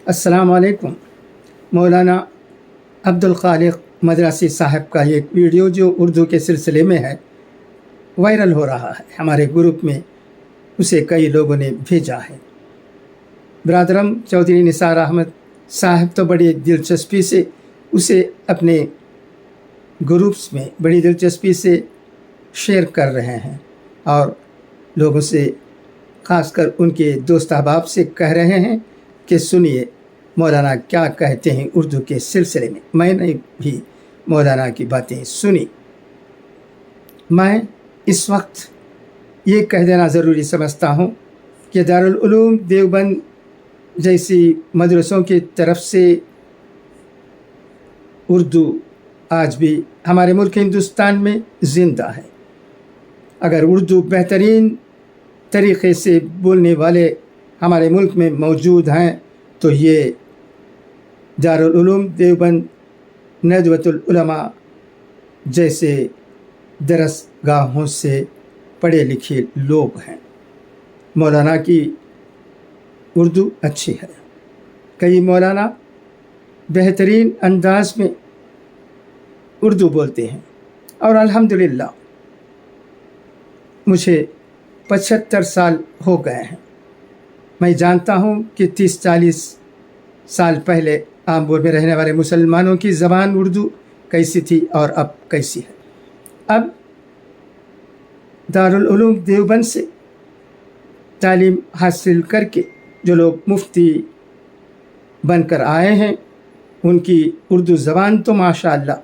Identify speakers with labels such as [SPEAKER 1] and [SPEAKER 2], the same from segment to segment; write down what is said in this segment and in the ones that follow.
[SPEAKER 1] السلام علیکم۔ مولانا عبد الخالق مدراسی صاحب کا ایک ویڈیو جو اردو کے سلسلے میں ہے وائرل ہو رہا ہے، ہمارے گروپ میں اسے کئی لوگوں نے بھیجا ہے۔ برادرم چودھری نثار احمد صاحب تو بڑی دلچسپی سے اسے اپنے گروپس میں بڑی دلچسپی سے شیئر کر رہے ہیں اور لوگوں سے، خاص کر ان کے دوست احباب سے کہہ رہے ہیں کہ سنیے مولانا کیا کہتے ہیں اردو کے سلسلے میں۔ میں نے بھی مولانا کی باتیں سنی۔ میں اس وقت یہ کہہ دینا ضروری سمجھتا ہوں کہ دارالعلوم دیوبند جیسی مدرسوں کی طرف سے اردو آج بھی ہمارے ملک ہندوستان میں زندہ ہے۔ اگر اردو بہترین طریقے سے بولنے والے ہمارے ملک میں موجود ہیں تو یہ دارالعلوم دیوبند، ندوۃ العلماء جیسے درس گاہوں سے پڑھے لکھے لوگ ہیں۔ مولانا کی اردو اچھی ہے، کئی مولانا بہترین انداز میں اردو بولتے ہیں اور الحمدللہ مجھے 75 سال ہو گئے ہیں۔ میں جانتا ہوں کہ 30-40 سال پہلے آمبور میں رہنے والے مسلمانوں کی زبان اردو کیسی تھی اور اب کیسی ہے۔ اب دارالعلوم دیوبند سے تعلیم حاصل کر کے جو لوگ مفتی بن کر آئے ہیں ان کی اردو زبان تو ماشاءاللہ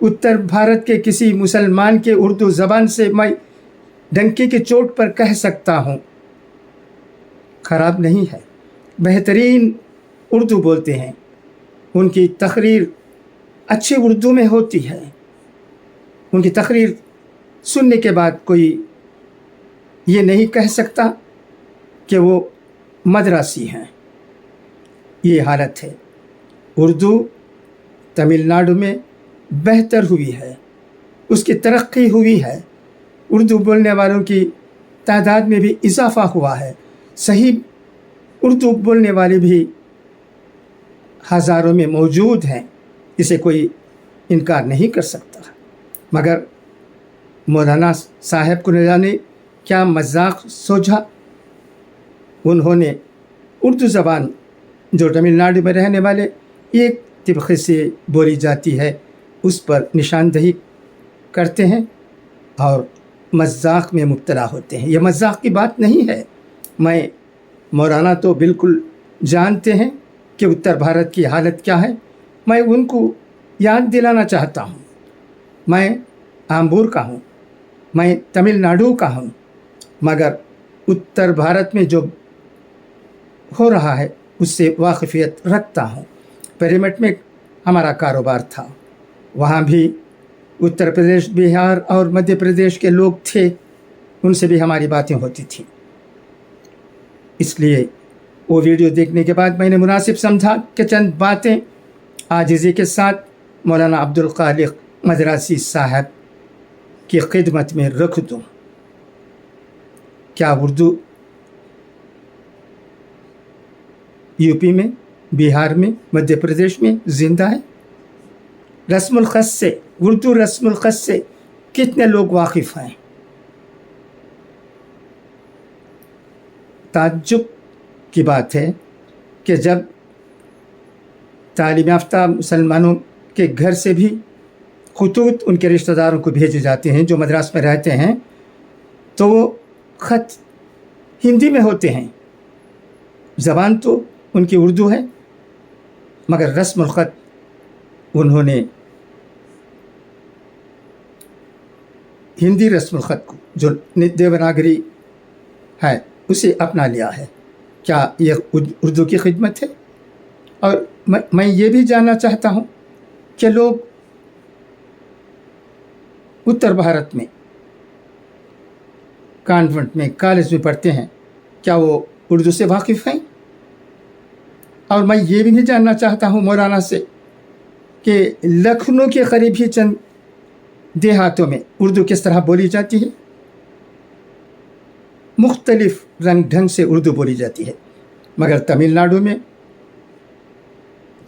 [SPEAKER 1] اتر بھارت کے کسی مسلمان کے اردو زبان سے میں ڈنکے کے چوٹ پر کہہ سکتا ہوں خراب نہیں ہے، بہترین اردو بولتے ہیں۔ ان کی تقریر اچھی اردو میں ہوتی ہے۔ ان کی تقریر سننے کے بعد کوئی یہ نہیں کہہ سکتا کہ وہ مدراسی ہیں۔ یہ حالت ہے۔ اردو تمل ناڈو میں بہتر ہوئی ہے، اس کی ترقی ہوئی ہے، اردو بولنے والوں کی تعداد میں بھی اضافہ ہوا ہے۔ صحیح اردو بولنے والے بھی ہزاروں میں موجود ہیں، اسے کوئی انکار نہیں کر سکتا۔ مگر مولانا صاحب کو نہ جانے کیا مذاق سوچا، انہوں نے اردو زبان جو تمل ناڈو میں رہنے والے ایک طبقے سے بولی جاتی ہے اس پر نشاندہی کرتے ہیں اور مذاق میں مبتلا ہوتے ہیں۔ یہ مذاق کی بات نہیں ہے۔ میں مولانا تو بالکل جانتے ہیں کہ اتر بھارت کی حالت کیا ہے۔ میں ان کو یاد دلانا چاہتا ہوں، میں آمبور کا ہوں، میں تمل ناڈو کا ہوں، مگر اتر بھارت میں جو ہو رہا ہے اس سے واقفیت رکھتا ہوں۔ پیرامٹ میں ہمارا کاروبار تھا، وہاں بھی اتر پردیش، بہار اور مدھیہ پردیش کے لوگ تھے، ان سے بھی ہماری باتیں ہوتی تھیں۔ اس لیے وہ ویڈیو دیکھنے کے بعد میں نے مناسب سمجھا کہ چند باتیں عاجزی کے ساتھ مولانا عبد الخالق مدراسی صاحب کی خدمت میں رکھ دوں۔ کیا اردو یو پی میں، بہار میں، مدھیہ پردیش میں زندہ ہے؟ رسم الخط سے، اردو رسم الخط سے کتنے لوگ واقف ہیں؟ تعجب کی بات ہے کہ جب تعلیم یافتہ مسلمانوں کے گھر سے بھی خطوط ان کے رشتہ داروں کو بھیجے جاتے ہیں جو مدراس میں رہتے ہیں تو وہ خط ہندی میں ہوتے ہیں، زبان تو ان کی اردو ہے، مگر رسم الخط انہوں نے ہندی رسم الخط کو جو دیوناگری ہے اسے اپنا لیا ہے۔ کیا یہ اردو کی خدمت ہے؟ اور میں یہ بھی جاننا چاہتا ہوں کہ لوگ اتر بھارت میں کانوینٹ میں، کالج میں پڑھتے ہیں، کیا وہ اردو سے واقف ہیں؟ اور میں یہ بھی جاننا چاہتا ہوں مولانا سے کہ لکھنؤ کے قریب ہی چند دیہاتوں میں اردو کس طرح بولی جاتی ہے؟ مختلف رنگ ڈھنگ سے اردو بولی جاتی ہے، مگر تمل ناڈو میں